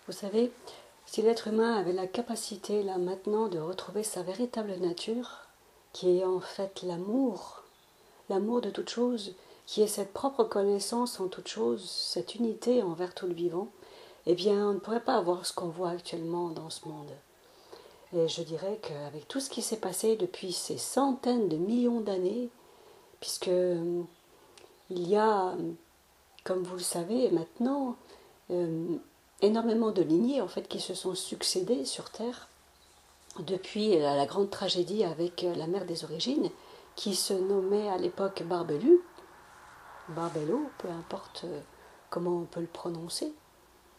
Vous savez, si l'être humain avait la capacité là maintenant de retrouver sa véritable nature, qui est en fait l'amour, l'amour de toute chose, qui est cette propre connaissance en toute chose, cette unité envers tout le vivant, eh bien on ne pourrait pas avoir ce qu'on voit actuellement dans ce monde. Et je dirais qu'avec tout ce qui s'est passé depuis ces centaines de millions d'années, puisque il y a, comme vous le savez maintenant, euh, énormément de lignées en fait qui se sont succédées sur Terre depuis la grande tragédie avec la mère des origines, qui se nommait à l'époque Barbelu, Barbelo, peu importe comment on peut le prononcer.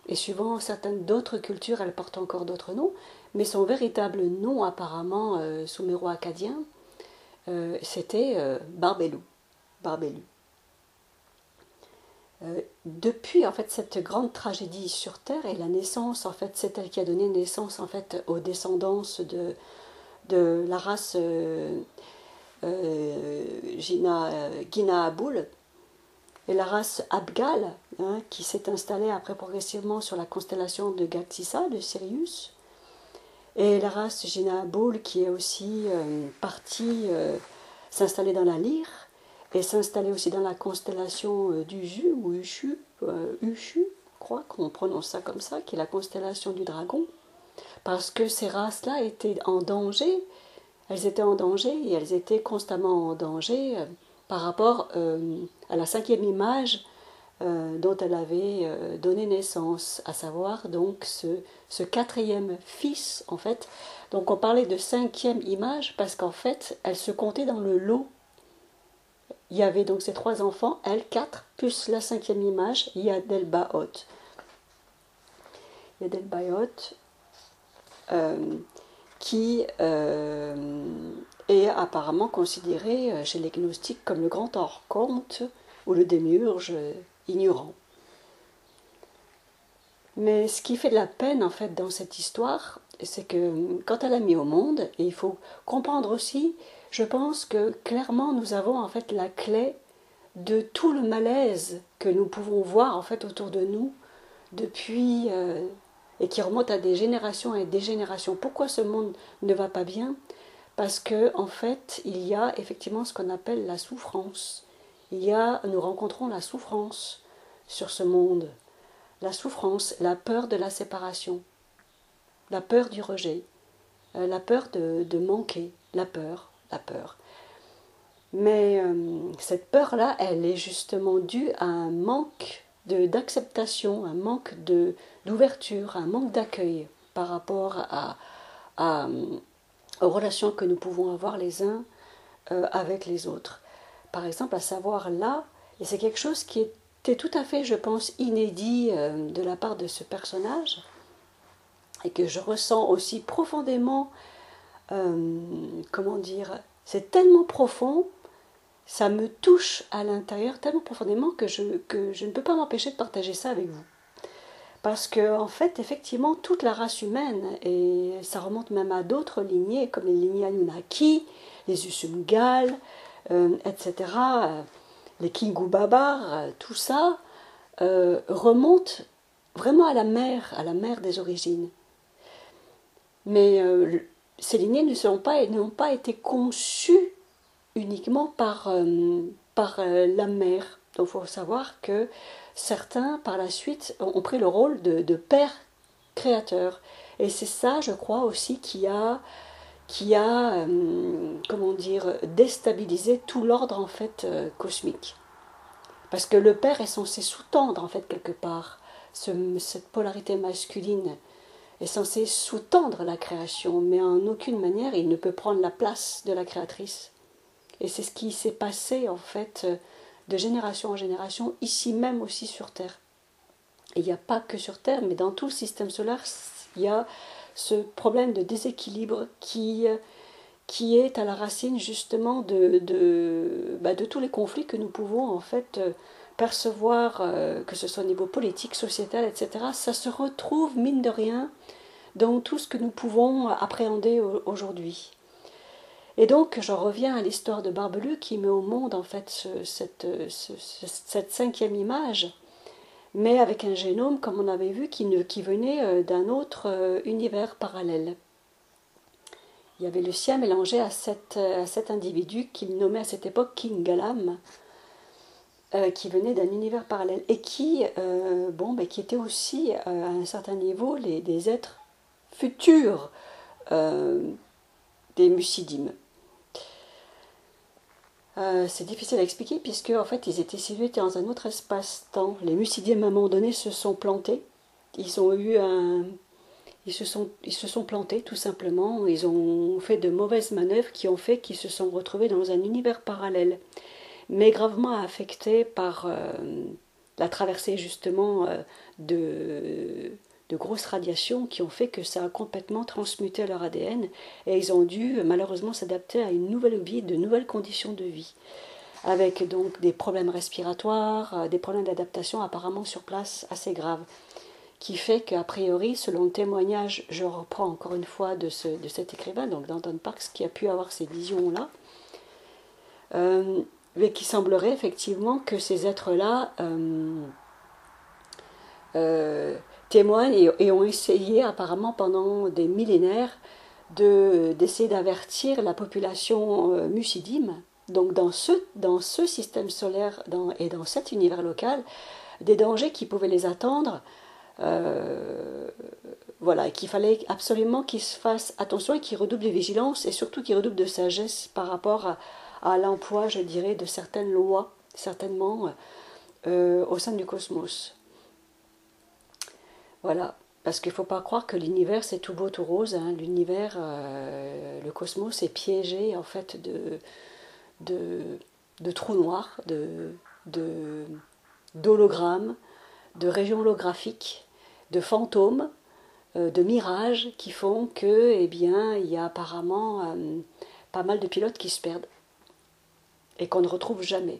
Et suivant certaines d'autres cultures, elle porte encore d'autres noms, mais son véritable nom apparemment suméro-acadien, c'était Barbelou. Barbelu. Depuis en fait cette grande tragédie sur Terre et la naissance, en fait, c'est elle qui a donné naissance en fait aux descendances de la race Gina-Aboul et la race Abgal, hein, qui s'est installée après progressivement sur la constellation de Gatsissa, de Sirius, et la race Gina-Aboul qui est aussi partie s'installer dans la Lyre et s'installer aussi dans la constellation d'Uju ou Ushu, Ushu, je crois qu'on prononce ça comme ça, qui est la constellation du dragon, parce que ces races-là étaient en danger. Elles étaient en danger et elles étaient constamment en danger par rapport à la cinquième image dont elle avait donné naissance, à savoir donc ce quatrième fils en fait. Donc on parlait de cinquième image parce qu'en fait elle se comptait dans le lot. Il y avait donc ces trois enfants, elle, quatre, plus la cinquième image, Yadelbaoth. Yadelbaoth, qui est apparemment considéré chez les gnostiques comme le grand archonte ou le démiurge ignorant. Mais ce qui fait de la peine en fait dans cette histoire, c'est que quand elle a mis au monde, et il faut comprendre aussi, je pense que clairement nous avons en fait la clé de tout le malaise que nous pouvons voir en fait autour de nous depuis et qui remonte à des générations et des générations. Pourquoi ce monde ne va pas bien? Parce que en fait, il y a effectivement ce qu'on appelle la souffrance. Nous rencontrons la souffrance sur ce monde. La souffrance, la peur de la séparation, la peur du rejet, la peur de manquer, la peur, la peur. Mais cette peur-là, elle est justement due à un manque d'acceptation, un manque d'ouverture, un manque d'accueil par rapport aux relations que nous pouvons avoir les uns avec les autres. Par exemple, à savoir là, et c'est quelque chose qui était tout à fait, je pense, inédit de la part de ce personnage, et que je ressens aussi profondément, comment dire, c'est tellement profond, ça me touche à l'intérieur tellement profondément que je ne peux pas m'empêcher de partager ça avec vous. Parce que, en fait, effectivement, toute la race humaine, et ça remonte même à d'autres lignées, comme les lignées Anunnaki, les Usumgal, etc., les Kingu-Babar, tout ça, remonte vraiment à la mère des origines. Mais ces lignées n'ont pas été conçues uniquement par la mère. Donc il faut savoir que certains, par la suite, ont pris le rôle de père créateur. Et c'est ça, je crois, aussi qui a comment dire, déstabilisé tout l'ordre en fait cosmique. Parce que le père est censé sous-tendre en fait quelque part cette polarité masculine est censé sous-tendre la création, mais en aucune manière il ne peut prendre la place de la créatrice. Et c'est ce qui s'est passé en fait de génération en génération, ici même aussi sur Terre. Et il n'y a pas que sur Terre, mais dans tout le système solaire, il y a ce problème de déséquilibre qui est à la racine justement de tous les conflits que nous pouvons en fait percevoir, que ce soit au niveau politique, sociétal, etc. Ça se retrouve, mine de rien, dans tout ce que nous pouvons appréhender aujourd'hui. Et donc, j'en reviens à l'histoire de Barbelu qui met au monde en fait cette cinquième image. mais avec un génome, comme on avait vu, qui venait d'un autre univers parallèle. Il y avait le sien mélangé à cet individu qu'il nommait à cette époque King Galam, qui venait d'un univers parallèle et qui était aussi à un certain niveau des êtres futurs des Musidim. C'est difficile à expliquer puisque en fait ils étaient situés dans un autre espace-temps. Les Musidim à un moment donné se sont plantés. Ils se sont plantés tout simplement. Ils ont fait de mauvaises manœuvres qui ont fait qu'ils se sont retrouvés dans un univers parallèle, mais gravement affectés par la traversée justement de grosses radiations qui ont fait que ça a complètement transmuté leur ADN et ils ont dû malheureusement s'adapter à une nouvelle vie, de nouvelles conditions de vie, avec donc des problèmes respiratoires, des problèmes d'adaptation apparemment sur place assez graves, qui fait qu'a priori, selon le témoignage, je reprends encore une fois de cet écrivain, donc d'Anton Parks, qui a pu avoir ces visions-là, mais qui semblerait effectivement que ces êtres-là témoignent et ont essayé apparemment pendant des millénaires d'essayer d'avertir la population Musidim, donc dans ce système solaire et dans cet univers local, des dangers qui pouvaient les attendre. Voilà, qu'il fallait absolument qu'ils se fassent attention et qu'ils redoublent de vigilance et surtout qu'ils redoublent de sagesse par rapport à l'emploi, je dirais, de certaines lois, certainement, au sein du cosmos. Voilà, parce qu'il ne faut pas croire que l'univers c'est tout beau, tout rose. Hein. L'univers, le cosmos est piégé en fait de trous noirs, d'hologrammes, de régions holographiques, de fantômes, de mirages qui font que, eh bien, il y a apparemment pas mal de pilotes qui se perdent et qu'on ne retrouve jamais,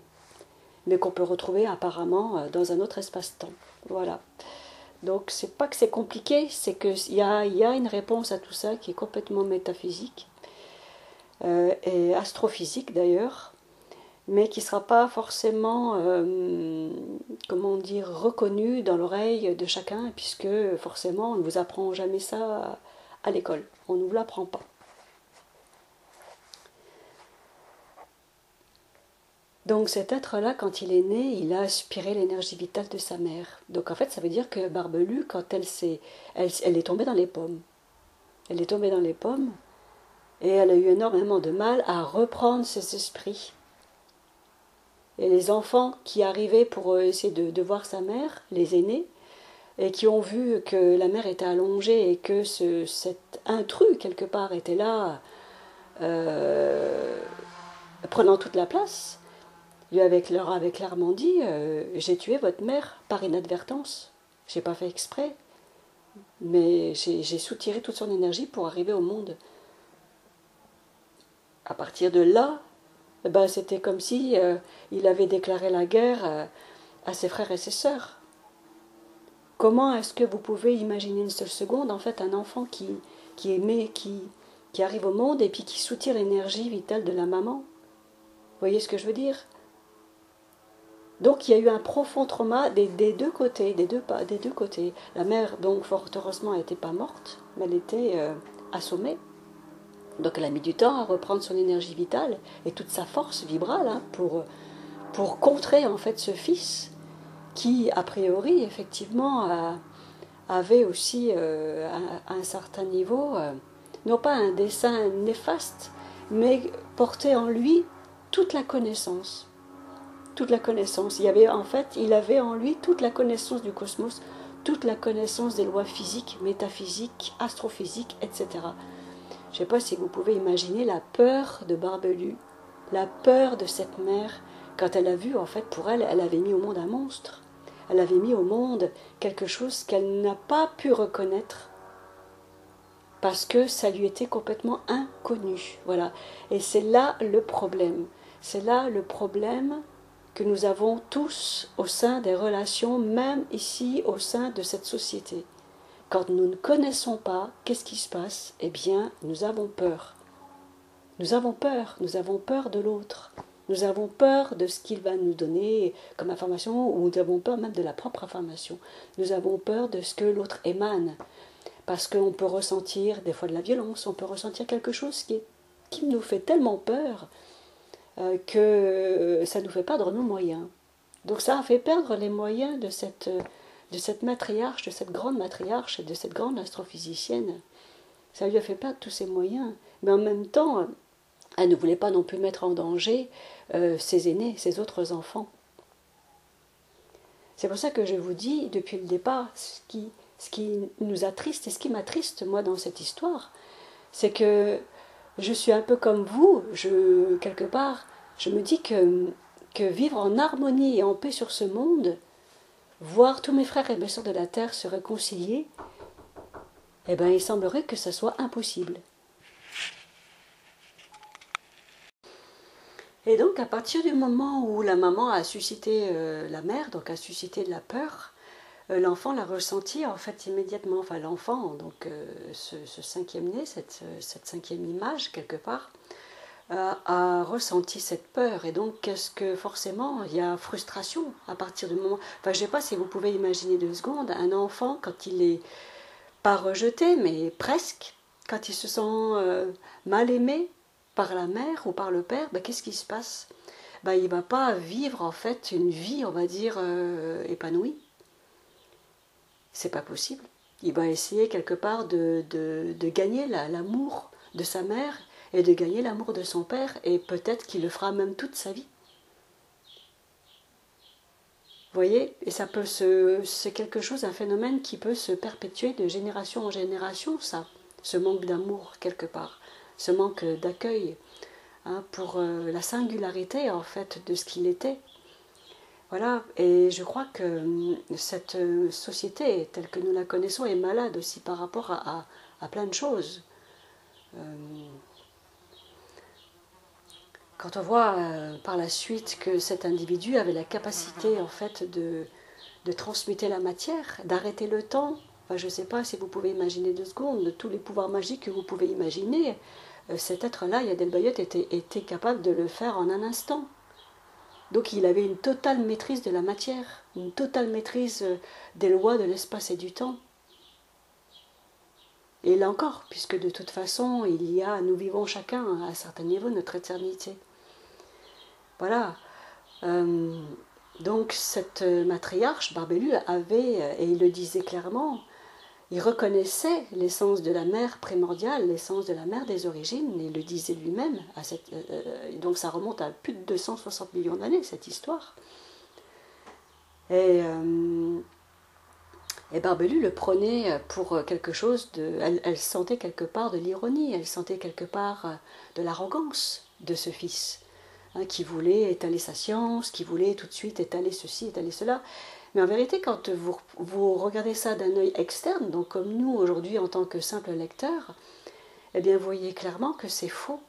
mais qu'on peut retrouver apparemment dans un autre espace-temps. Voilà. Donc c'est pas que c'est compliqué, c'est qu'il y a une réponse à tout ça qui est complètement métaphysique et astrophysique d'ailleurs, mais qui ne sera pas forcément, comment dire, reconnue dans l'oreille de chacun, puisque forcément on ne vous apprend jamais ça à l'école, on ne vous l'apprend pas. Donc cet être-là, quand il est né, il a aspiré l'énergie vitale de sa mère. Donc en fait, ça veut dire que Barbelu, quand elle est tombée dans les pommes. Elle est tombée dans les pommes, et elle a eu énormément de mal à reprendre ses esprits. Et les enfants qui arrivaient pour essayer de voir sa mère, les aînés, et qui ont vu que la mère était allongée et que cet intrus, quelque part, était là, prenant toute la place, lui avait clairement dit j'ai tué votre mère par inadvertance. J'ai pas fait exprès, mais j'ai soutiré toute son énergie pour arriver au monde. À partir de là, ben, c'était comme si il avait déclaré la guerre à ses frères et ses sœurs. Comment est-ce que vous pouvez imaginer une seule seconde, en fait, un enfant qui arrive au monde et puis qui soutire l'énergie vitale de la maman? Vous voyez ce que je veux dire? Donc il y a eu un profond trauma des deux côtés, des deux côtés. La mère, donc fort heureusement, n'était pas morte, mais elle était assommée. Donc elle a mis du temps à reprendre son énergie vitale et toute sa force vibrale hein, pour contrer en fait ce fils qui, a priori, effectivement, avait aussi à un certain niveau, non pas un dessein néfaste, mais portait en lui toute la connaissance. Toute la connaissance. Il avait en lui toute la connaissance du cosmos, toute la connaissance des lois physiques, métaphysiques, astrophysiques, etc. Je ne sais pas si vous pouvez imaginer la peur de Barbelu, la peur de cette mère, quand elle a vu, en fait, pour elle, elle avait mis au monde un monstre. Elle avait mis au monde quelque chose qu'elle n'a pas pu reconnaître parce que ça lui était complètement inconnu. Voilà. Et c'est là le problème. C'est là le problème que nous avons tous au sein des relations, même ici au sein de cette société. Quand nous ne connaissons pas, qu'est-ce qui se passe? Eh bien, nous avons peur. Nous avons peur de l'autre. Nous avons peur de ce qu'il va nous donner comme information, ou nous avons peur même de la propre information. Nous avons peur de ce que l'autre émane, parce qu'on peut ressentir des fois de la violence, on peut ressentir quelque chose qui nous fait tellement peur que ça nous fait perdre nos moyens. Donc ça a fait perdre les moyens de cette matriarche, de cette grande matriarche et de cette grande astrophysicienne. Ça lui a fait perdre tous ses moyens. Mais en même temps, elle ne voulait pas non plus mettre en danger ses aînés, ses autres enfants. C'est pour ça que je vous dis, depuis le départ, ce qui nous attriste et ce qui m'attriste, moi, dans cette histoire, c'est que je suis un peu comme vous, quelque part, je me dis que vivre en harmonie et en paix sur ce monde, voir tous mes frères et mes sœurs de la terre se réconcilier, eh bien, il semblerait que ça soit impossible. Et donc, à partir du moment où la maman a suscité la mère, donc a suscité de la peur, l'enfant l'a ressenti en fait immédiatement. Enfin, l'enfant, donc ce cinquième né, cette cinquième image quelque part, a ressenti cette peur. Et donc, qu'est-ce que forcément, il y a frustration à partir du moment. Enfin, je ne sais pas si vous pouvez imaginer 2 secondes un enfant quand il est pas rejeté, mais presque, quand il se sent mal aimé par la mère ou par le père, ben, qu'est-ce qui se passe? Ben, il ne va pas vivre en fait une vie, on va dire, épanouie. C'est pas possible. Il va essayer quelque part de gagner l'amour de sa mère et de gagner l'amour de son père, et peut-être qu'il le fera même toute sa vie. Vous voyez? Et ça peut c'est quelque chose, un phénomène qui peut se perpétuer de génération en génération, ça. Ce manque d'amour, quelque part. Ce manque d'accueil, hein, pour la singularité, en fait, de ce qu'il était. Voilà, et je crois que cette société, telle que nous la connaissons, est malade aussi par rapport à plein de choses. Quand on voit par la suite que cet individu avait la capacité en fait de transmuter la matière, d'arrêter le temps, enfin, je ne sais pas si vous pouvez imaginer 2 secondes, de tous les pouvoirs magiques que vous pouvez imaginer, cet être-là, Yadel Bayot, était capable de le faire en un instant. Donc il avait une totale maîtrise de la matière, une totale maîtrise des lois de l'espace et du temps. Et là encore, puisque de toute façon, nous vivons chacun à un certain niveau notre éternité. Voilà. Donc cette matriarche, Barbelu, avait, et il le disait clairement, il reconnaissait l'essence de la mère primordiale, l'essence de la mère des origines, et il le disait lui-même. Donc ça remonte à plus de 260 millions d'années, cette histoire. Et Barbelu le prenait pour quelque chose de... Elle sentait quelque part de l'ironie, elle sentait quelque part de l'arrogance de ce fils, hein, qui voulait étaler sa science, qui voulait tout de suite étaler ceci, étaler cela. Mais en vérité, quand vous regardez ça d'un œil externe, donc comme nous aujourd'hui en tant que simples lecteurs, eh bien vous voyez clairement que c'est faux.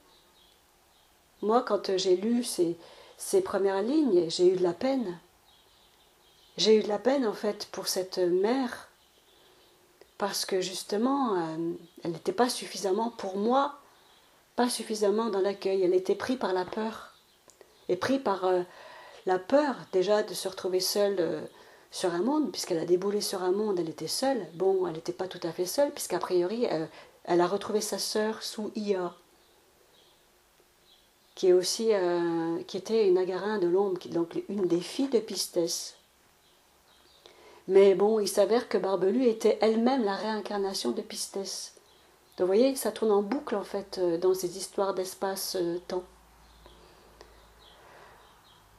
Moi, quand j'ai lu ces premières lignes, j'ai eu de la peine. J'ai eu de la peine en fait pour cette mère, parce que justement, elle n'était pas suffisamment pour moi, pas suffisamment dans l'accueil. Elle était prise par la peur, et prise par la peur déjà de se retrouver seule sur un monde, puisqu'elle a déboulé sur un monde, elle était seule. Bon, elle n'était pas tout à fait seule, puisqu'a priori, elle a retrouvé sa sœur sous Ia, qui était une Agarin de l'ombre, donc une des filles de Pistès. Mais bon, il s'avère que Barbelu était elle-même la réincarnation de Pistès. Donc vous voyez, ça tourne en boucle en fait dans ces histoires d'espace-temps.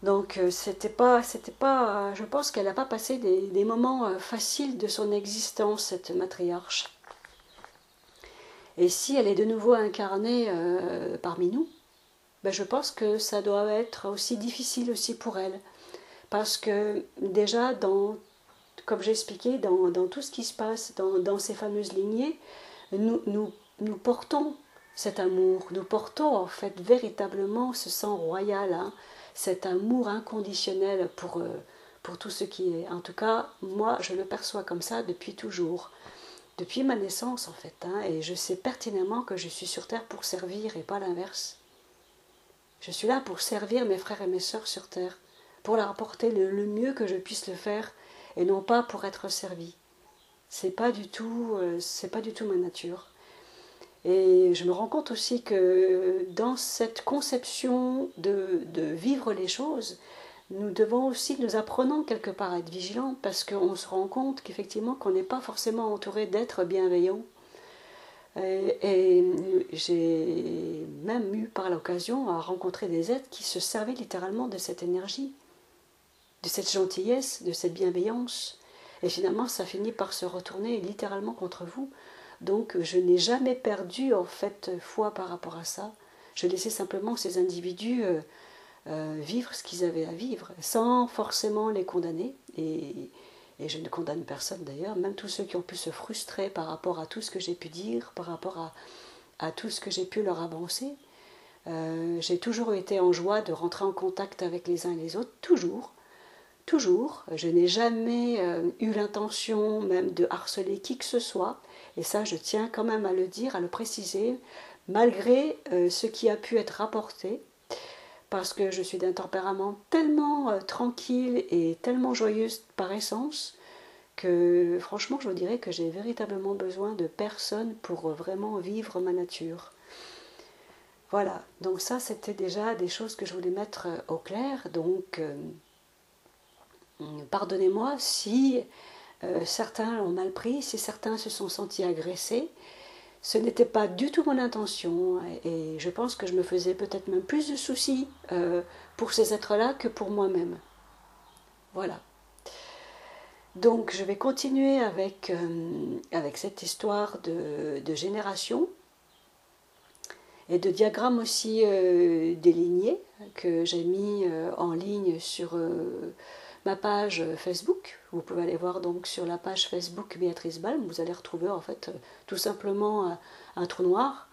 Donc je pense qu'elle n'a pas passé des moments faciles de son existence, cette matriarche. Et si elle est de nouveau incarnée parmi nous, ben je pense que ça doit être aussi difficile aussi pour elle. Parce que déjà, comme j'ai expliqué, dans tout ce qui se passe, dans ces fameuses lignées, nous portons cet amour, nous portons en fait véritablement ce sang royal, hein, cet amour inconditionnel pour tout ce qui est. En tout cas, moi, je le perçois comme ça depuis toujours, depuis ma naissance en fait, hein, et je sais pertinemment que je suis sur terre pour servir et pas l'inverse. Je suis là pour servir mes frères et mes sœurs sur terre, pour leur apporter le mieux que je puisse le faire, et non pas pour être servi. C'est pas du tout ma nature. Et je me rends compte aussi que dans cette conception de vivre les choses, nous devons aussi, nous apprenons quelque part à être vigilants, parce qu'on se rend compte qu'effectivement qu'on n'est pas forcément entouré d'êtres bienveillants. Et j'ai même eu par l'occasion à rencontrer des êtres qui se servaient littéralement de cette énergie, de cette gentillesse, de cette bienveillance. Et finalement, ça finit par se retourner littéralement contre vous. Donc je n'ai jamais perdu en fait foi par rapport à ça. Je laissais simplement ces individus vivre ce qu'ils avaient à vivre, sans forcément les condamner. Et je ne condamne personne d'ailleurs, même tous ceux qui ont pu se frustrer par rapport à tout ce que j'ai pu dire, par rapport à tout ce que j'ai pu leur avancer. J'ai toujours été en joie de rentrer en contact avec les uns et les autres, toujours. Toujours. Je n'ai jamais eu l'intention même de harceler qui que ce soit. Et ça, je tiens quand même à le dire, à le préciser, malgré ce qui a pu être rapporté, parce que je suis d'un tempérament tellement tranquille et tellement joyeuse par essence, que franchement, je vous dirais que j'ai véritablement besoin de personne pour vraiment vivre ma nature. Voilà, donc ça, c'était déjà des choses que je voulais mettre au clair. Donc, pardonnez-moi si certains l'ont mal pris, si certains se sont sentis agressés. Ce n'était pas du tout mon intention et je pense que je me faisais peut-être même plus de soucis pour ces êtres-là que pour moi-même. Voilà. Donc je vais continuer avec cette histoire de génération et de diagramme aussi des lignées que j'ai mis en ligne sur ma page Facebook. Vous pouvez aller voir donc sur la page Facebook Béatrice Balm, vous allez retrouver en fait tout simplement un trou noir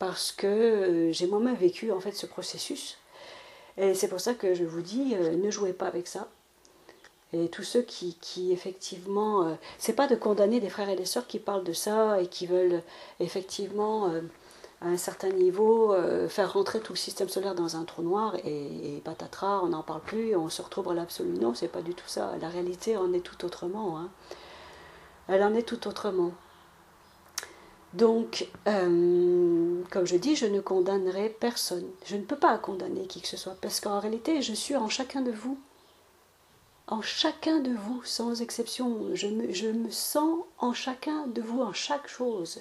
parce que j'ai moi-même vécu en fait ce processus. Et c'est pour ça que je vous dis, ne jouez pas avec ça. Et tous ceux qui effectivement, c'est pas de condamner des frères et des sœurs qui parlent de ça et qui veulent effectivement à un certain niveau faire rentrer tout le système solaire dans un trou noir et patatras, on n'en parle plus, on se retrouve à l'absolu. Non, c'est pas du tout ça. La réalité en est tout autrement. Hein. Elle en est tout autrement. Donc, comme je dis, je ne condamnerai personne. Je ne peux pas condamner qui que ce soit, parce qu'en réalité, je suis en chacun de vous. En chacun de vous, sans exception. Je me sens en chacun de vous, en chaque chose.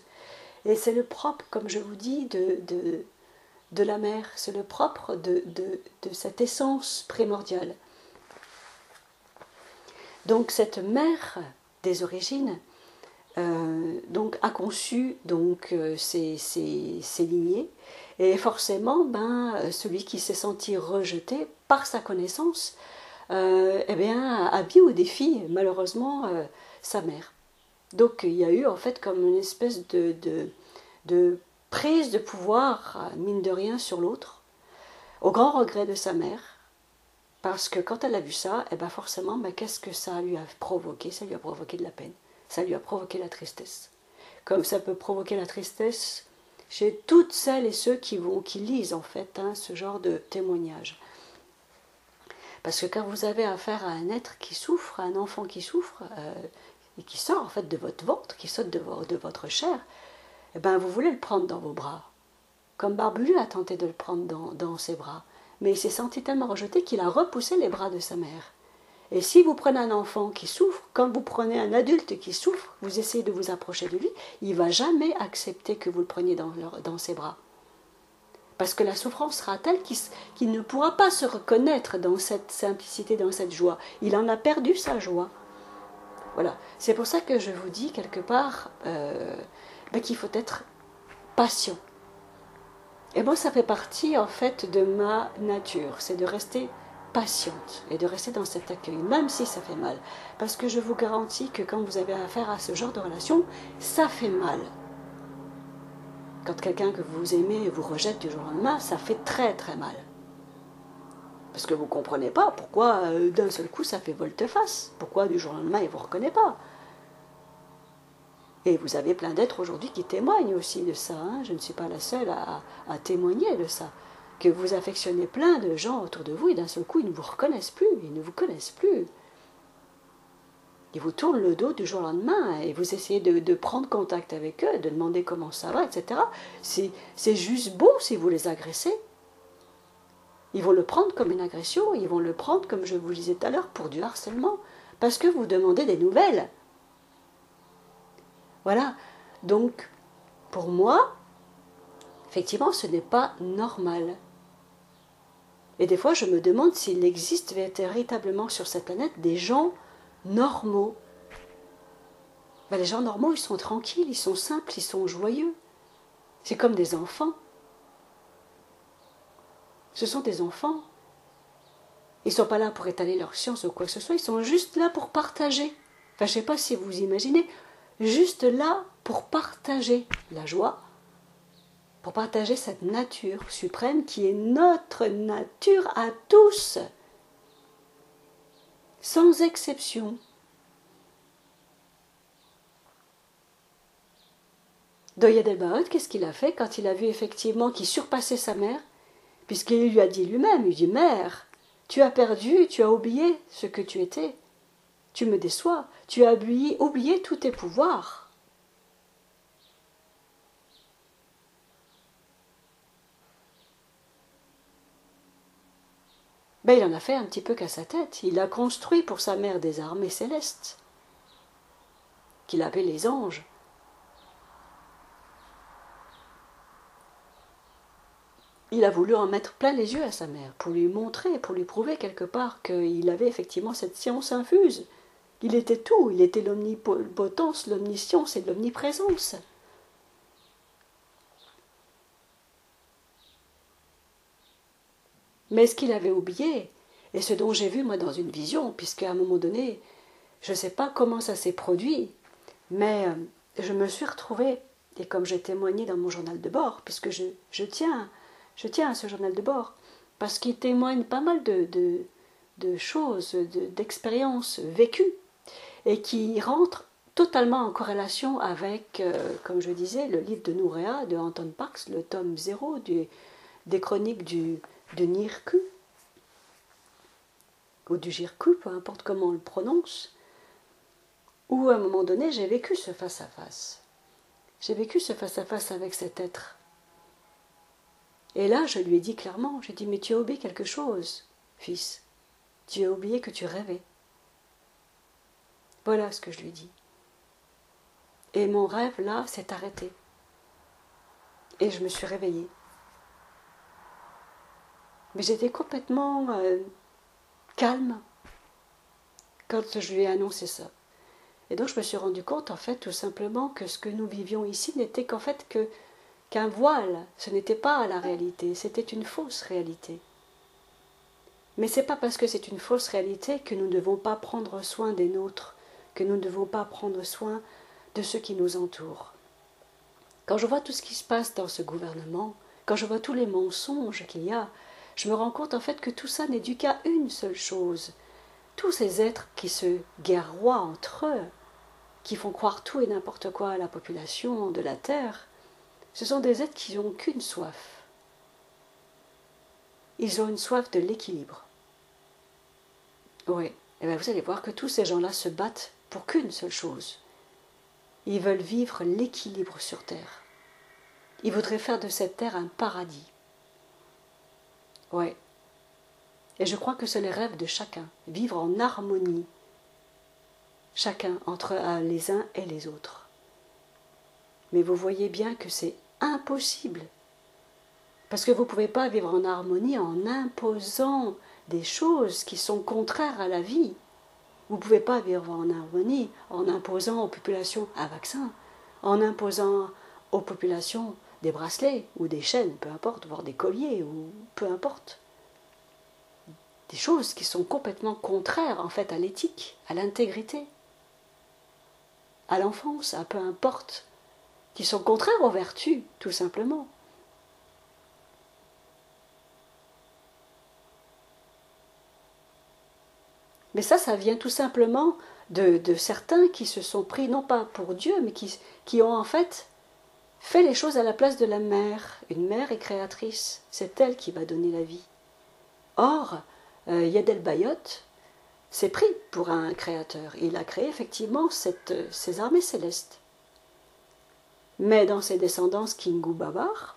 Et c'est le propre, comme je vous dis, de la mère. C'est le propre de cette essence primordiale. Donc cette mère des origines donc, a conçu donc, ces lignées. Et forcément, celui qui s'est senti rejeté par sa connaissance, eh bien, a mis au défi, malheureusement, sa mère. Donc il y a eu en fait comme une espèce de prise de pouvoir, mine de rien, sur l'autre, au grand regret de sa mère, parce que quand elle a vu ça, eh ben forcément, qu'est-ce que ça lui a provoqué? Ça lui a provoqué de la peine, ça lui a provoqué la tristesse. Comme ça peut provoquer la tristesse chez toutes celles et ceux qui lisent en fait ce genre de témoignage. Parce que quand vous avez affaire à un être qui souffre, à un enfant qui souffre, et qui sort en fait de votre ventre, qui saute de votre chair, eh ben vous voulez le prendre dans vos bras. Comme Barbulu a tenté de le prendre dans ses bras. Mais il s'est senti tellement rejeté qu'il a repoussé les bras de sa mère. Et si vous prenez un enfant qui souffre, quand vous prenez un adulte qui souffre, vous essayez de vous approcher de lui, il ne va jamais accepter que vous le preniez dans ses bras. Parce que la souffrance sera telle qu'il ne pourra pas se reconnaître dans cette simplicité, dans cette joie. Il en a perdu sa joie. Voilà. C'est pour ça que je vous dis quelque part qu'il faut être patient. Et moi, ça fait partie en fait de ma nature, c'est de rester patiente et de rester dans cet accueil, même si ça fait mal. Parce que je vous garantis que quand vous avez affaire à ce genre de relation, ça fait mal. Quand quelqu'un que vous aimez vous rejette du jour au lendemain, ça fait très très mal. Parce que vous ne comprenez pas pourquoi d'un seul coup ça fait volte-face. Pourquoi du jour au lendemain il ne vous reconnaît pas. Et vous avez plein d'êtres aujourd'hui qui témoignent aussi de ça. Hein. Je ne suis pas la seule à témoigner de ça. que vous affectionnez plein de gens autour de vous et d'un seul coup, ils ne vous reconnaissent plus, ils ne vous connaissent plus. Ils vous tournent le dos du jour au lendemain et vous essayez de prendre contact avec eux, de demander comment ça va, etc. C'est juste beau si vous les agressez. Ils vont le prendre comme une agression, ils vont le prendre, comme je vous le disais tout à l'heure, pour du harcèlement, parce que vous demandez des nouvelles. Voilà. Donc, pour moi, effectivement, ce n'est pas normal. Et des fois, je me demande s'il existe véritablement sur cette planète des gens normaux. Ben, les gens normaux, ils sont tranquilles, ils sont simples, ils sont joyeux. C'est comme des enfants. Ce sont des enfants. Ils ne sont pas là pour étaler leur science ou quoi que ce soit, ils sont juste là pour partager. Enfin, je ne sais pas si vous imaginez, juste là pour partager la joie, pour partager cette nature suprême qui est notre nature à tous, sans exception. Doya Delbaot, qu'est-ce qu'il a fait quand il a vu effectivement qu'il surpassait sa mère, puisqu'il lui a dit lui-même, il dit « Mère, tu as perdu, tu as oublié ce que tu étais. Tu me déçois, tu as oublié tous tes pouvoirs. » Ben, il en a fait un petit peu qu'à sa tête. Il a construit pour sa mère des armées célestes, qu'il appelait les anges. Il a voulu en mettre plein les yeux à sa mère, pour lui montrer, pour lui prouver quelque part qu'il avait effectivement cette science infuse. Il était tout, il était l'omnipotence, l'omniscience et l'omniprésence. Mais ce qu'il avait oublié, et ce dont j'ai vu moi dans une vision, puisqu'à un moment donné, je ne sais pas comment ça s'est produit, mais je me suis retrouvée, et comme j'ai témoigné dans mon journal de bord, puisque je tiens à ce journal de bord, parce qu'il témoigne pas mal de choses, d'expériences vécues, et qui rentrent totalement en corrélation avec, comme je disais, le livre de Nouréa, de Anton Parks, le tome 0 des chroniques de Nirku, ou du Jirku, peu importe comment on le prononce, où à un moment donné j'ai vécu ce face-à-face. J'ai vécu ce face-à-face avec cet être. Et là, je lui ai dit clairement, j'ai dit, mais tu as oublié quelque chose, fils. Tu as oublié que tu rêvais. Voilà ce que je lui ai dit. Et mon rêve, là, s'est arrêté. Et je me suis réveillée. Mais j'étais complètement calme quand je lui ai annoncé ça. Et donc je me suis rendu compte, en fait, tout simplement, que ce que nous vivions ici n'était qu'en fait qu'un voile. Ce n'était pas la réalité, c'était une fausse réalité. Mais ce n'est pas parce que c'est une fausse réalité que nous ne devons pas prendre soin des nôtres, que nous ne devons pas prendre soin de ceux qui nous entourent. Quand je vois tout ce qui se passe dans ce gouvernement, quand je vois tous les mensonges qu'il y a, je me rends compte en fait que tout ça n'est dû qu'à une seule chose. Tous ces êtres qui se guerroient entre eux, qui font croire tout et n'importe quoi à la population de la Terre, ce sont des êtres qui n'ont qu'une soif. Ils ont une soif de l'équilibre. Oui, et bien vous allez voir que tous ces gens-là se battent pour qu'une seule chose. Ils veulent vivre l'équilibre sur Terre. Ils voudraient faire de cette Terre un paradis. Oui. Et je crois que c'est le rêve de chacun, vivre en harmonie, chacun entre les uns et les autres. Mais vous voyez bien que c'est impossible, parce que vous ne pouvez pas vivre en harmonie en imposant des choses qui sont contraires à la vie. Vous ne pouvez pas vivre en harmonie en imposant aux populations un vaccin, en imposant aux populations des bracelets ou des chaînes, peu importe, voire des colliers, ou peu importe. Des choses qui sont complètement contraires en fait à l'éthique, à l'intégrité, à l'enfance, à peu importe, qui sont contraires aux vertus, tout simplement. Mais ça vient tout simplement de certains qui se sont pris, non pas pour Dieu, mais qui ont en fait fait les choses à la place de la mère. Une mère est créatrice, c'est elle qui va donner la vie. Or, Yed el-Bayot s'est pris pour un créateur. Il a créé effectivement ces armées célestes. Mais dans ses descendants Kingu Babar,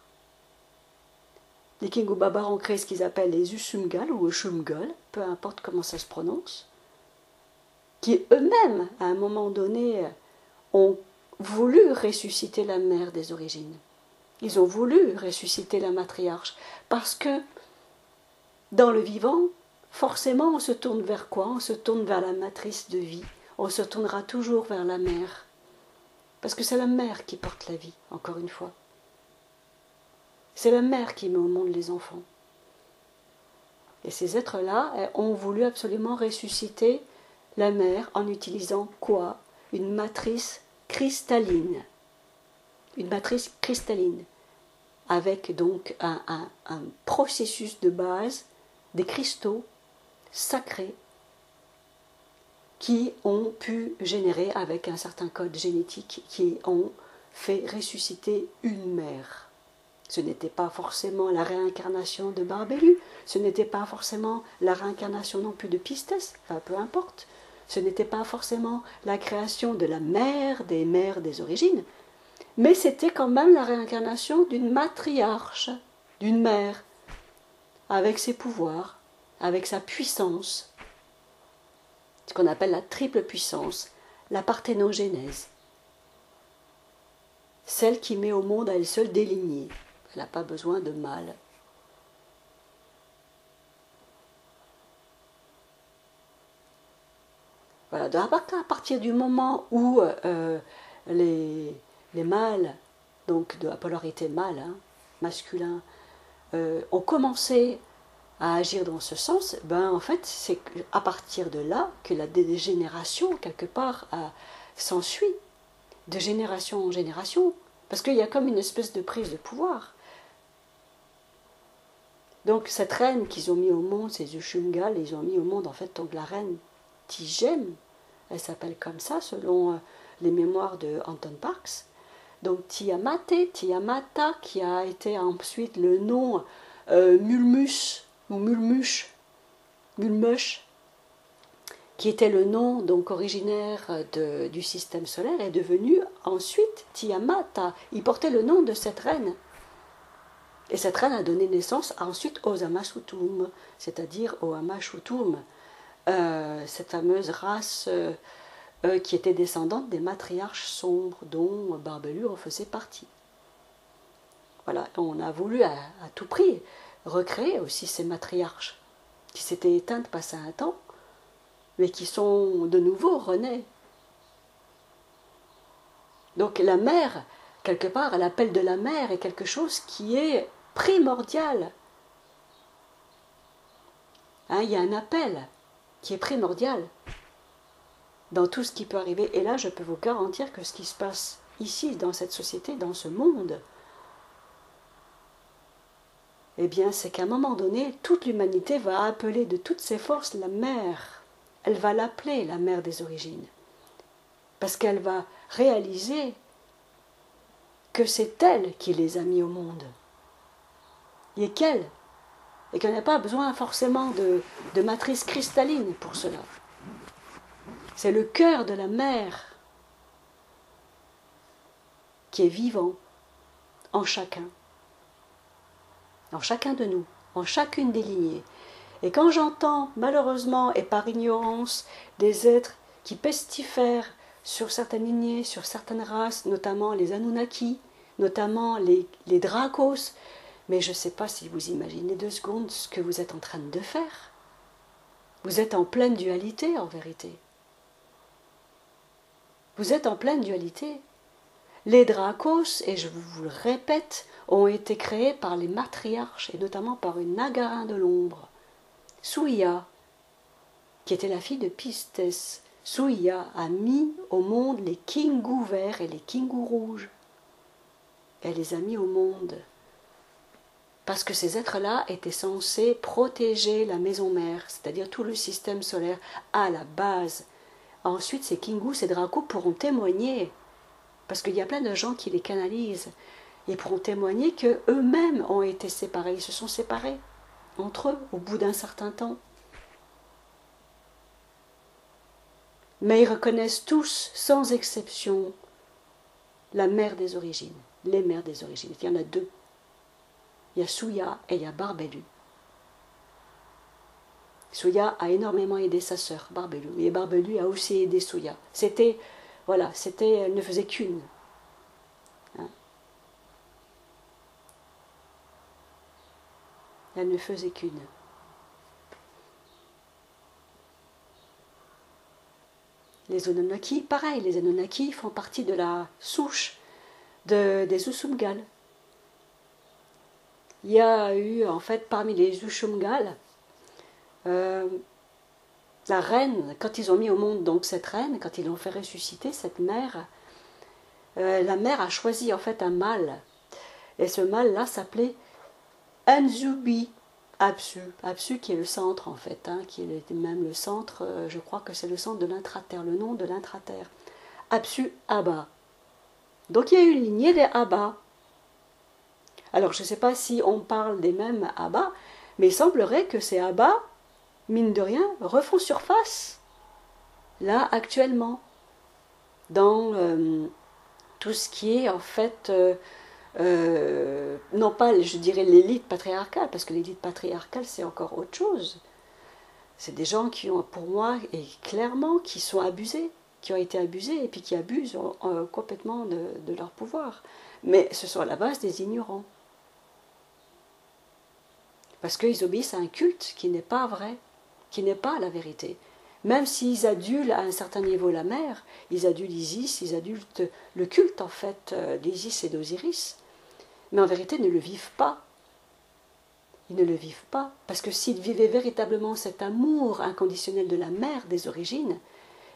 les Kingu Babar ont créé ce qu'ils appellent les Usumgal ou Ushumgal, peu importe comment ça se prononce, qui eux-mêmes, à un moment donné, ont voulu ressusciter la mère des origines. Ils ont voulu ressusciter la matriarche, parce que dans le vivant, forcément on se tourne vers quoi? On se tourne vers la matrice de vie, on se tournera toujours vers la mère, parce que c'est la mère qui porte la vie, encore une fois. C'est la mère qui met au monde les enfants. Et ces êtres-là ont voulu absolument ressusciter la mère en utilisant quoi? Une matrice cristalline. Une matrice cristalline. Avec donc un processus de base, des cristaux sacrés qui ont pu générer avec un certain code génétique qui ont fait ressusciter une mère. Ce n'était pas forcément la réincarnation de Barbelu, ce n'était pas forcément la réincarnation non plus de Pistes, enfin peu importe, ce n'était pas forcément la création de la mère des origines, mais c'était quand même la réincarnation d'une matriarche, d'une mère, avec ses pouvoirs, avec sa puissance, ce qu'on appelle la triple puissance, la parthénogénèse, celle qui met au monde à elle seule des lignées. Elle n'a pas besoin de mâle. Voilà, à partir du moment où les mâles, donc de la polarité mâle, hein, masculin, ont commencé à agir dans ce sens, ben en fait c'est à partir de là que la dégénération quelque part s'ensuit, de génération en génération, parce qu'il y a comme une espèce de prise de pouvoir. Donc cette reine qu'ils ont mis au monde, ces Ushumgal, ils ont mis au monde en fait donc la reine Tigem, elle s'appelle comme ça selon les mémoires de Anton Parks. Donc Tiamate, Tiamata, qui a été ensuite le nom Mulmus ou Mulmush, Mulmush, qui était le nom donc originaire du système solaire, est devenu ensuite Tiamata. Il portait le nom de cette reine. Et cette reine a donné naissance ensuite aux Amasutum, c'est-à-dire aux Amashutum, cette fameuse race qui était descendante des matriarches sombres dont Barbelu en faisait partie. Voilà, on a voulu à tout prix recréer aussi ces matriarches qui s'étaient éteintes passé un temps, mais qui sont de nouveau renées. Donc la mère, quelque part, l'appel de la mère est quelque chose qui est primordial. Hein, il y a un appel qui est primordial dans tout ce qui peut arriver. Et là, je peux vous garantir que ce qui se passe ici, dans cette société, dans ce monde, eh bien, c'est qu'à un moment donné, toute l'humanité va appeler de toutes ses forces la mère. Elle va l'appeler la mère des origines. Parce qu'elle va réaliser que c'est elle qui les a mis au monde. Et qu'elle n'a pas besoin forcément de matrice cristalline pour cela. C'est le cœur de la mère qui est vivant en chacun de nous, en chacune des lignées. Et quand j'entends malheureusement et par ignorance des êtres qui pestifèrent sur certaines lignées, sur certaines races, notamment les Anunnaki, notamment les Dracos, mais je ne sais pas si vous imaginez 2 secondes ce que vous êtes en train de faire. Vous êtes en pleine dualité en vérité. Vous êtes en pleine dualité. Les Dracos, et je vous le répète, ont été créés par les matriarches, et notamment par une Nagarin de l'ombre, Souya, qui était la fille de Pistes. Souya a mis au monde les Kingu verts et les Kingu rouges. Elle les a mis au monde. Parce que ces êtres-là étaient censés protéger la maison mère, c'est-à-dire tout le système solaire à la base. Ensuite, ces Kingu, ces Dracos pourront témoigner, parce qu'il y a plein de gens qui les canalisent et pourront témoigner qu'eux-mêmes ont été séparés, ils se sont séparés entre eux au bout d'un certain temps. Mais ils reconnaissent tous, sans exception, la mère des origines, les mères des origines. Il y en a deux. Il y a Souya et il y a Barbelu. Souya a énormément aidé sa sœur, Barbelu. Et Barbelu a aussi aidé Souya. C'était, voilà, elle ne faisait qu'une. Hein? Elle ne faisait qu'une. Les Anunnaki, pareil, les Anunnaki font partie de la souche des Usumgal. Il y a eu, en fait, parmi les Usumgal, la reine, quand ils ont mis au monde donc cette reine, quand ils l'ont fait ressusciter, cette mère, la mère a choisi en fait un mâle. Et ce mâle-là s'appelait Anzubi Apsu. Apsu qui est le centre en fait, hein, qui est même le centre, je crois que c'est le centre de l'intraterre, le nom de l'intraterre. Apsu Abba. Donc il y a eu une lignée des Abba. Alors je ne sais pas si on parle des mêmes Abba, mais il semblerait que ces Abba, mine de rien, refont surface, là, actuellement, dans tout ce qui est, en fait, non pas, je dirais, l'élite patriarcale, parce que l'élite patriarcale, c'est encore autre chose. C'est des gens qui ont, pour moi, et clairement, qui sont abusés, qui ont été abusés, et puis qui abusent complètement de leur pouvoir. Mais ce sont à la base des ignorants. Parce qu'ils obéissent à un culte qui n'est pas vrai, qui n'est pas la vérité. Même s'ils adulent à un certain niveau la mère, ils adulent Isis, ils adulent le culte en fait d'Isis et d'Osiris, mais en vérité ne le vivent pas. Ils ne le vivent pas, parce que s'ils vivaient véritablement cet amour inconditionnel de la mère des origines,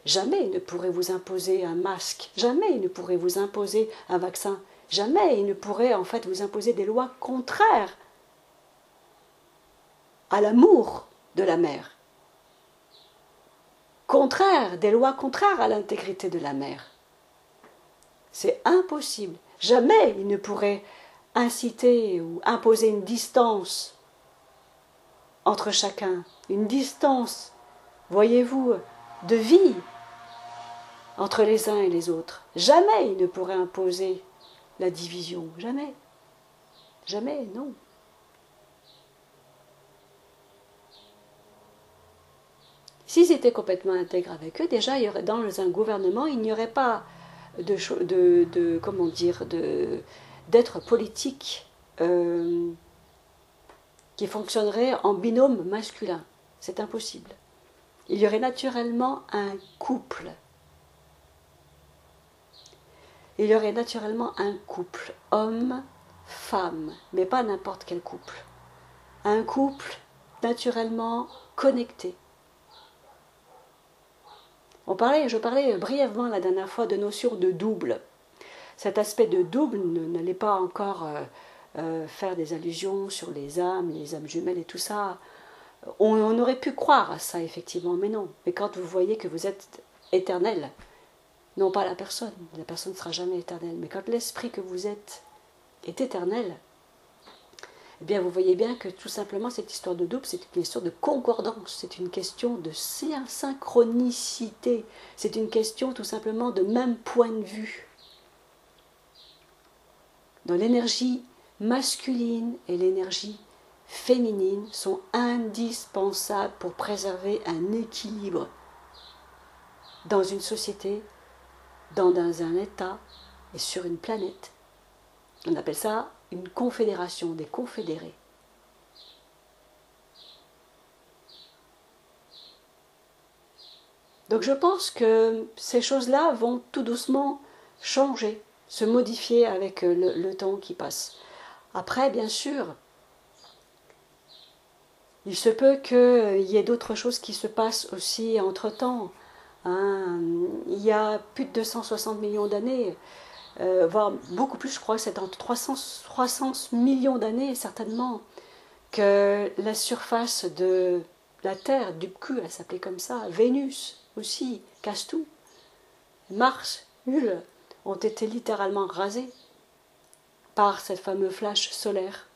jamais ils ne pourraient vous imposer un masque, jamais ils ne pourraient vous imposer un vaccin, jamais ils ne pourraient en fait vous imposer des lois contraires à l'amour de la mère. Contraire, des lois contraires à l'intégrité de la mère. C'est impossible. Jamais il ne pourrait inciter ou imposer une distance entre chacun, une distance, voyez-vous, de vie entre les uns et les autres. Jamais il ne pourrait imposer la division, jamais. Jamais, non. S'ils étaient complètement intègres avec eux, déjà, il y aurait, dans un gouvernement, il n'y aurait pas comment dire, d'être politique qui fonctionnerait en binôme masculin. C'est impossible. Il y aurait naturellement un couple. Il y aurait naturellement un couple, homme-femme, mais pas n'importe quel couple. Un couple naturellement connecté. Je parlais brièvement la dernière fois de notion de double. Cet aspect de double n'allait pas encore faire des allusions sur les âmes jumelles et tout ça. On aurait pu croire à ça, effectivement, mais non. Mais quand vous voyez que vous êtes éternel, non pas la personne ne sera jamais éternelle, mais quand l'esprit que vous êtes est éternel, eh bien vous voyez bien que tout simplement cette histoire de double, c'est une question de concordance, c'est une question de synchronicité, c'est une question tout simplement de même point de vue. Dans l'énergie masculine et l'énergie féminine sont indispensables pour préserver un équilibre dans une société, dans un état et sur une planète. On appelle ça une confédération, des confédérés. Donc je pense que ces choses-là vont tout doucement changer, se modifier avec le temps qui passe. Après, bien sûr, il se peut qu'il y ait d'autres choses qui se passent aussi entre-temps. Hein. Il y a plus de 260 millions d'années, voire beaucoup plus, je crois, c'est entre 300 millions d'années certainement, que la surface de la Terre, du cul, elle s'appelait comme ça, Vénus aussi, Castou, Mars, Hule, ont été littéralement rasés par cette fameuse flash solaire.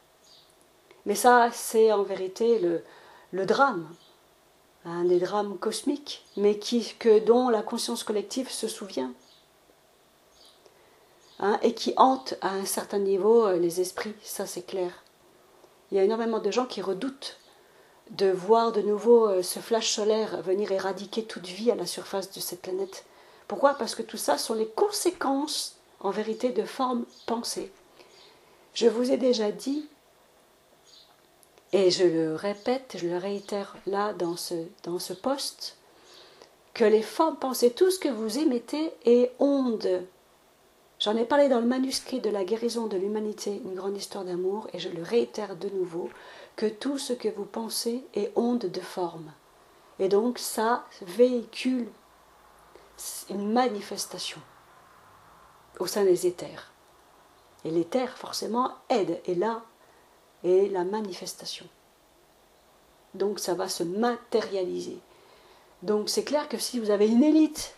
Mais ça, c'est en vérité le drame, un des drames cosmiques, mais dont la conscience collective se souvient, et qui hante à un certain niveau les esprits, ça c'est clair. Il y a énormément de gens qui redoutent de voir de nouveau ce flash solaire venir éradiquer toute vie à la surface de cette planète. Pourquoi? Parce que tout ça sont les conséquences, en vérité, de formes pensées. Je vous ai déjà dit, et je le répète, je le réitère là dans ce post, que les formes pensées, tout ce que vous émettez est onde. J'en ai parlé dans le manuscrit de la guérison de l'humanité, une grande histoire d'amour, et je le réitère de nouveau, que tout ce que vous pensez est onde de forme. Et donc ça véhicule une manifestation au sein des éthers. Et l'éther, forcément, aide, et là est la manifestation. Donc ça va se matérialiser. Donc c'est clair que si vous avez une élite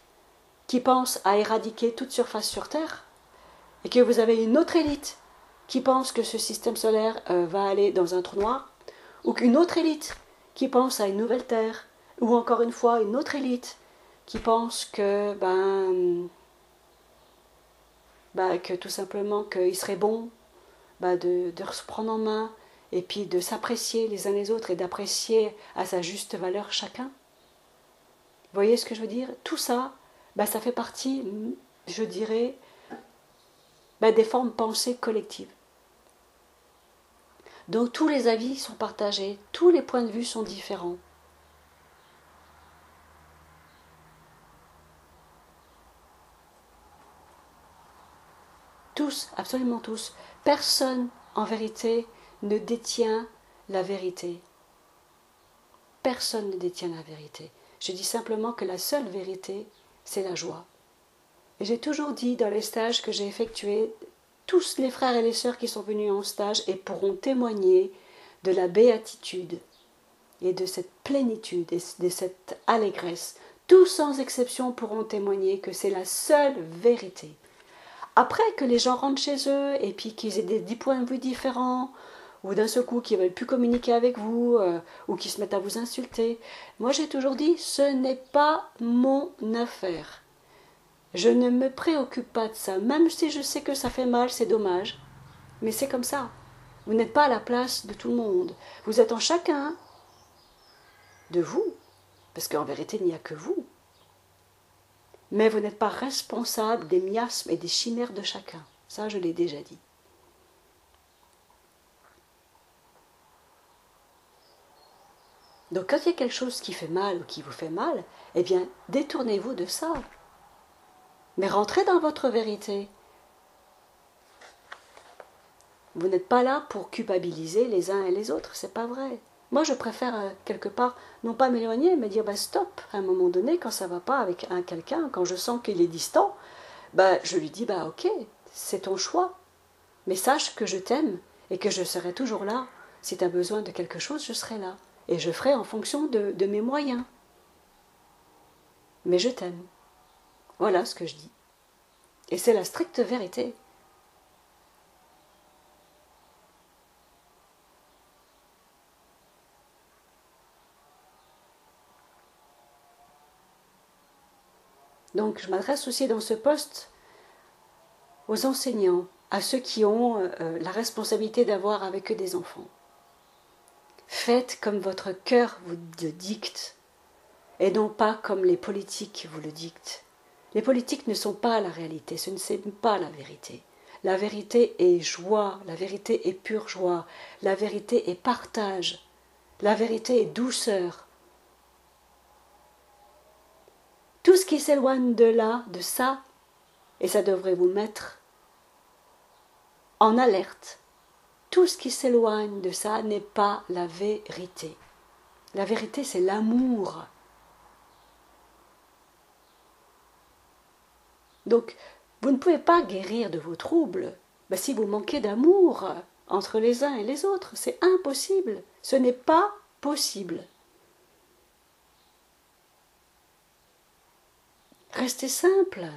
qui pense à éradiquer toute surface sur Terre, et que vous avez une autre élite qui pense que ce système solaire va aller dans un trou noir, ou qu'une autre élite qui pense à une nouvelle Terre, ou encore une fois une autre élite qui pense que que tout simplement qu'il serait bon de se prendre en main et puis de s'apprécier les uns les autres et d'apprécier à sa juste valeur chacun. Vous voyez ce que je veux dire? Tout ça, ça fait partie, je dirais, des formes pensées collectives. Donc tous les avis sont partagés, tous les points de vue sont différents. Tous, absolument tous. Personne, en vérité, ne détient la vérité. Personne ne détient la vérité. Je dis simplement que la seule vérité, c'est la joie. Et j'ai toujours dit dans les stages que j'ai effectués, tous les frères et les sœurs qui sont venus en stage et pourront témoigner de la béatitude et de cette plénitude et de cette allégresse. Tous sans exception pourront témoigner que c'est la seule vérité. Après que les gens rentrent chez eux et puis qu'ils aient des 10 points de vue différents, ou d'un seul coup qu'ils ne veulent plus communiquer avec vous, ou qu'ils se mettent à vous insulter, moi j'ai toujours dit, ce n'est pas mon affaire. Je ne me préoccupe pas de ça, même si je sais que ça fait mal, c'est dommage. Mais c'est comme ça. Vous n'êtes pas à la place de tout le monde. Vous êtes en chacun de vous, parce qu'en vérité, il n'y a que vous. Mais vous n'êtes pas responsable des miasmes et des chimères de chacun. Ça, je l'ai déjà dit. Donc, quand il y a quelque chose qui fait mal ou qui vous fait mal, eh bien, détournez-vous de ça. Mais rentrez dans votre vérité. Vous n'êtes pas là pour culpabiliser les uns et les autres, c'est pas vrai. Moi, je préfère quelque part, non pas m'éloigner, mais dire stop, à un moment donné, quand ça va pas avec quelqu'un, quand je sens qu'il est distant, je lui dis ok, c'est ton choix, mais sache que je t'aime et que je serai toujours là. Si tu as besoin de quelque chose, je serai là. Et je ferai en fonction de mes moyens. Mais je t'aime. Voilà ce que je dis. Et c'est la stricte vérité. Donc je m'adresse aussi dans ce poste aux enseignants, à ceux qui ont la responsabilité d'avoir avec eux des enfants. Faites comme votre cœur vous le dicte, et non pas comme les politiques vous le dictent. Les politiques ne sont pas la réalité, ce n'est pas la vérité. La vérité est joie, la vérité est pure joie, la vérité est partage, la vérité est douceur. Tout ce qui s'éloigne de là, de ça, et ça devrait vous mettre en alerte. Tout ce qui s'éloigne de ça n'est pas la vérité. La vérité, c'est l'amour. Donc, vous ne pouvez pas guérir de vos troubles si vous manquez d'amour entre les uns et les autres. C'est impossible. Ce n'est pas possible. Restez simple.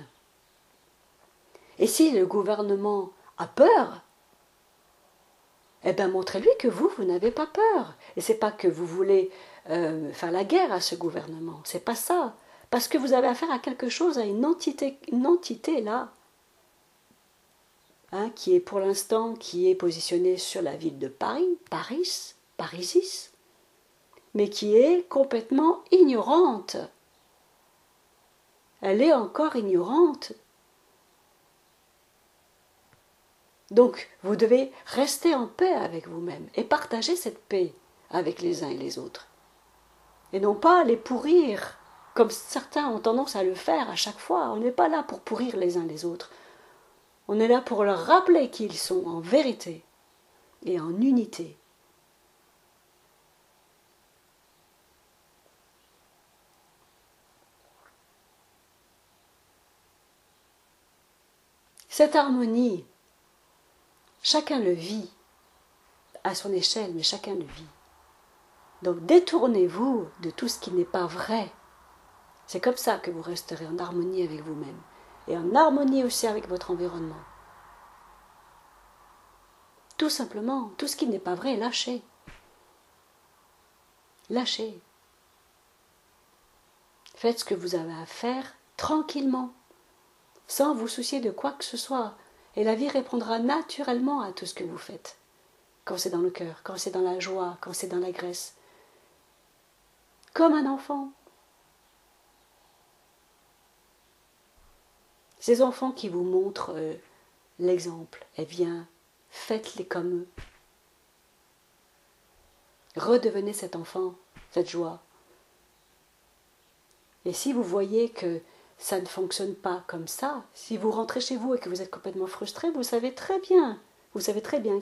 Et si le gouvernement a peur, eh bien montrez-lui que vous n'avez pas peur. Et c'est pas que vous voulez faire la guerre à ce gouvernement, c'est pas ça. Parce que vous avez affaire à quelque chose, à une entité là, hein, qui est pour l'instant, qui est positionnée sur la ville de Paris, Parisis, mais qui est complètement ignorante. Elle est encore ignorante. Donc, vous devez rester en paix avec vous-même et partager cette paix avec les uns et les autres. Et non pas les pourrir, comme certains ont tendance à le faire à chaque fois. On n'est pas là pour pourrir les uns les autres. On est là pour leur rappeler qu'ils sont en vérité et en unité. Cette harmonie, chacun le vit à son échelle, mais chacun le vit. Donc détournez-vous de tout ce qui n'est pas vrai. C'est comme ça que vous resterez en harmonie avec vous-même et en harmonie aussi avec votre environnement. Tout simplement, tout ce qui n'est pas vrai, lâchez. Lâchez. Faites ce que vous avez à faire tranquillement, sans vous soucier de quoi que ce soit. Et la vie répondra naturellement à tout ce que vous faites. Quand c'est dans le cœur, quand c'est dans la joie, quand c'est dans la graisse. Comme un enfant. Ces enfants qui vous montrent l'exemple, eh bien, faites-les comme eux. Redevenez cet enfant, cette joie. Et si vous voyez que ça ne fonctionne pas comme ça, si vous rentrez chez vous et que vous êtes complètement frustré, vous savez très bien que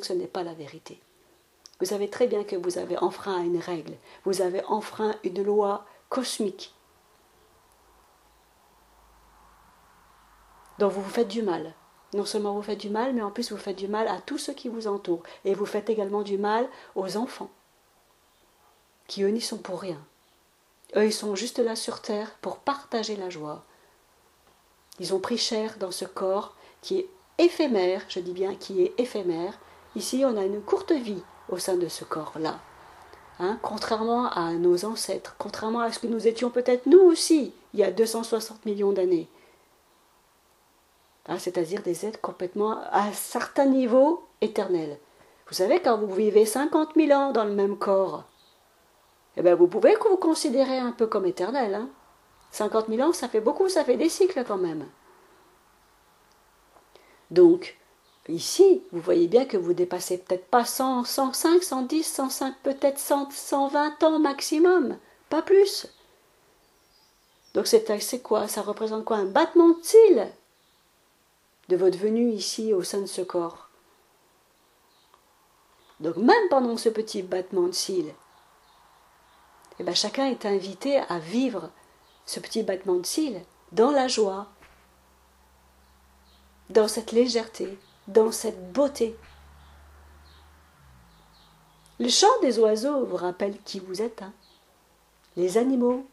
ce n'est pas la vérité. Vous savez très bien que vous avez enfreint une règle, vous avez enfreint une loi cosmique. Donc vous vous faites du mal. Non seulement vous faites du mal, mais en plus vous faites du mal à tous ceux qui vous entourent. Et vous faites également du mal aux enfants, qui eux n'y sont pour rien. Eux, ils sont juste là sur terre pour partager la joie. Ils ont pris chair dans ce corps qui est éphémère, je dis bien qui est éphémère. Ici, on a une courte vie au sein de ce corps-là. Hein, contrairement à nos ancêtres, contrairement à ce que nous étions peut-être nous aussi, il y a 260 millions d'années. Hein, c'est-à-dire des êtres complètement, à un certain niveau, éternels. Vous savez, quand vous vivez 50 000 ans dans le même corps, eh bien, vous pouvez vous considérer un peu comme éternel. Hein. 50 000 ans, ça fait beaucoup, ça fait des cycles quand même. Donc, ici, vous voyez bien que vous dépassez peut-être pas 100, 105, 110, 105, peut-être 100, 120 ans maximum, pas plus. Donc c'est quoi? Ça représente quoi? Un battement de cils de votre venue ici au sein de ce corps. Donc même pendant ce petit battement de cils, eh bien, chacun est invité à vivre ce petit battement de cils dans la joie, dans cette légèreté, dans cette beauté. Le chant des oiseaux vous rappelle qui vous êtes. Hein. Les animaux,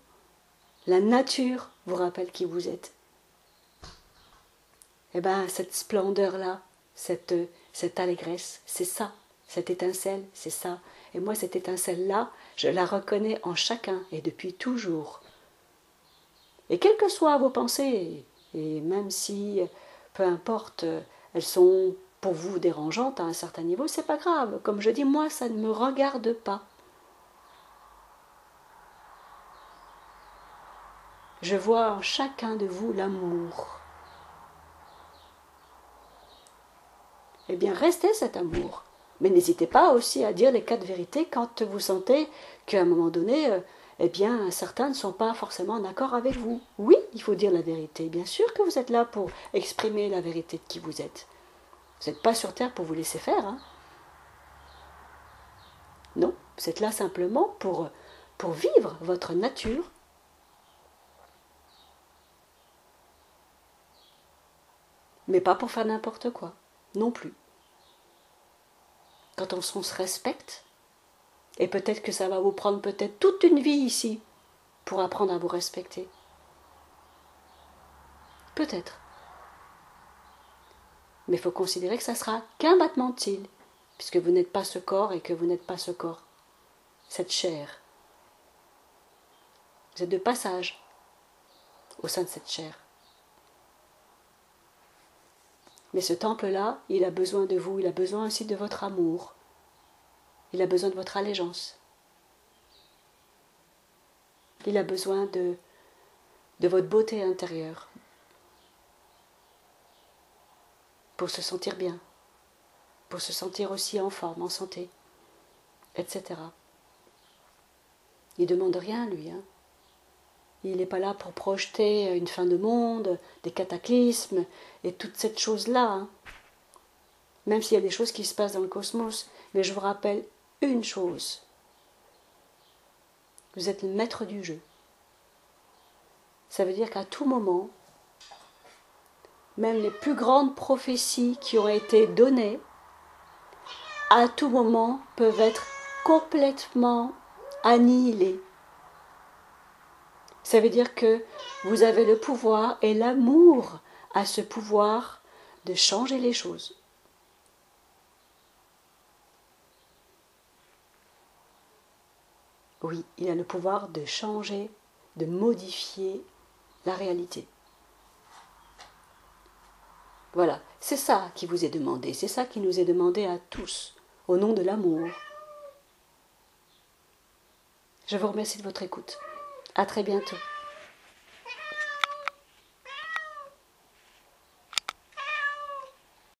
la nature vous rappelle qui vous êtes. Eh bien, cette splendeur-là, cette allégresse, c'est ça. Cette étincelle, c'est ça. Et moi, cette étincelle-là, je la reconnais en chacun et depuis toujours. Et quelles que soient vos pensées, et même si, peu importe, elles sont pour vous dérangeantes à un certain niveau, c'est pas grave. Comme je dis, moi, ça ne me regarde pas. Je vois en chacun de vous l'amour. Eh bien, restez cet amour. Mais n'hésitez pas aussi à dire les 4 vérités quand vous sentez qu'à un moment donné, eh bien, certains ne sont pas forcément en accord avec vous. Oui, il faut dire la vérité. Bien sûr que vous êtes là pour exprimer la vérité de qui vous êtes. Vous n'êtes pas sur Terre pour vous laisser faire. Hein. Non, vous êtes là simplement pour vivre votre nature. Mais pas pour faire n'importe quoi, non plus. Quand on se respecte, et peut-être que ça va vous prendre peut-être toute une vie ici pour apprendre à vous respecter. Peut-être. Mais il faut considérer que ça sera qu'un battement de cils, puisque vous n'êtes pas ce corps et que vous n'êtes pas ce corps, cette chair. Vous êtes de passage au sein de cette chair. Mais ce temple-là, il a besoin de vous, il a besoin aussi de votre amour, il a besoin de votre allégeance. Il a besoin de votre beauté intérieure pour se sentir bien, pour se sentir aussi en forme, en santé, etc. Il ne demande rien, lui. Hein. Il n'est pas là pour projeter une fin de monde, des cataclysmes et toute cette chose-là. Hein. Même s'il y a des choses qui se passent dans le cosmos. Mais je vous rappelle une chose. Vous êtes le maître du jeu. Ça veut dire qu'à tout moment, même les plus grandes prophéties qui ont été données, à tout moment peuvent être complètement annihilées. Ça veut dire que vous avez le pouvoir et l'amour à ce pouvoir de changer les choses. Oui, il a le pouvoir de changer, de modifier la réalité. Voilà, c'est ça qui vous est demandé, c'est ça qui nous est demandé à tous, au nom de l'amour. Je vous remercie de votre écoute. À très bientôt.